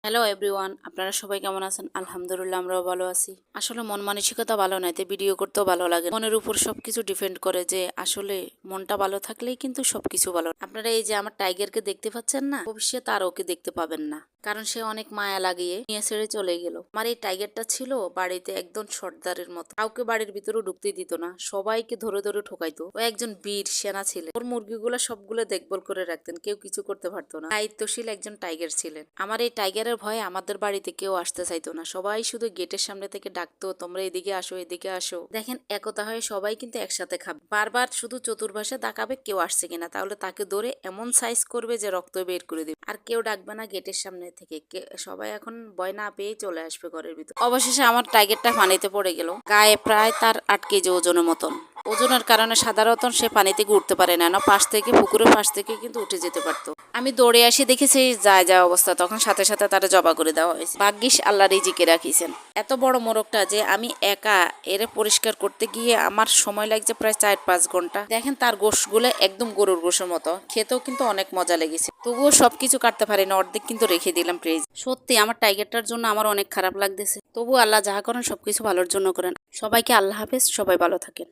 Hello everyone, আপনারা সবাই কেমন আছেন? আলহামদুলিল্লাহ, আমরাও ভালো আছি। আসলে মন মানসিকতা ভালো নাই তো ভিডিও করতেও ভালো লাগে। মনের উপর সবকিছু ডিপেন্ড করে যে আসলে মনটা ভালো থাকলেই কিন্তু সবকিছু ভালো। আপনারা এই যে আমার টাইগারকে দেখতে পাচ্ছেন না, ভবিষ্যতে আর ওকে দেখতে পাবেন না, কারণ সে অনেক মায়া লাগিয়ে নিয়ে ছেড়ে চলে গেল। আমার এই টাইগারটা ছিল বাড়িতে একদম সর্দারের মতো, কাউকে বাড়ির ভিতরে ঢুকতে দিত না, সবাইকে ধরে ধরে ঠকাইতো। ও একজন বীর সেনা ছিলেন। ওর মুরগিগুলো সবগুলো দেখভাল করে রাখতেন, কেউ কিছু করতে পারতো না। দায়িত্বশীল একজন টাইগার ছিলেন। আমার এই টাইগারের ভয়ে আমাদের বাড়িতে কেউ আসতে চাইতো না, সবাই শুধু গেটের সামনে থেকে ডাকতো, তোমরা এদিকে আসো এদিকে আসো। দেখেন, একতা হয়ে সবাই কিন্তু একসাথে খাবে। বারবার শুধু চতুর্পাশে তাকাবে কেউ আসছে কিনা, তাহলে তাকে ধরে এমন সাইজ করবে যে রক্ত বের করে দিবে। আর কেউ ডাকবে না গেটের সামনে থেকে, সবাই এখন ভয় না পেয়ে চলে আসবে ঘরের ভিতর। অবশেষে আমার টাইগারটা পানিতে পড়ে গেল। গায়ে প্রায় তার 8 কেজি ওজনের মতন। ওজনের কারণে সাধারণত সে পানি থেকে উঠতে পারে না, পাশ থেকে পুকুরের পাশ থেকে কিন্তু উঠে যেতে পারতো। আমি দৌড়ে আসি দেখি সেই যায় অবস্থা, তখন সাথে সাথে তারা জবা করে দেওয়া হয়েছে। ভাগ্যিস আল্লাহ রিজিকে রাখিছেন। এত বড় মোরগটা যে আমি একা এর পরিষ্কার করতে গিয়ে আমার সময় লাগছে প্রায় 4-5 ঘন্টা। দেখেন তার গোশগুলো একদম গরুর গোশের মতো, খেতেও কিন্তু অনেক মজা লেগেছে। তবুও সবকিছু কাটতে পারি না, অর্ধেক কিন্তু রেখে দিলাম ফ্রিজ। সত্যি আমার টাইগারটার জন্য আমার অনেক খারাপ লাগতেছে, তবু আল্লাহ যাহা করেন সবকিছু ভালোর জন্য করেন। সবাইকে আল্লাহ হাফেজ, সবাই ভালো থাকেন।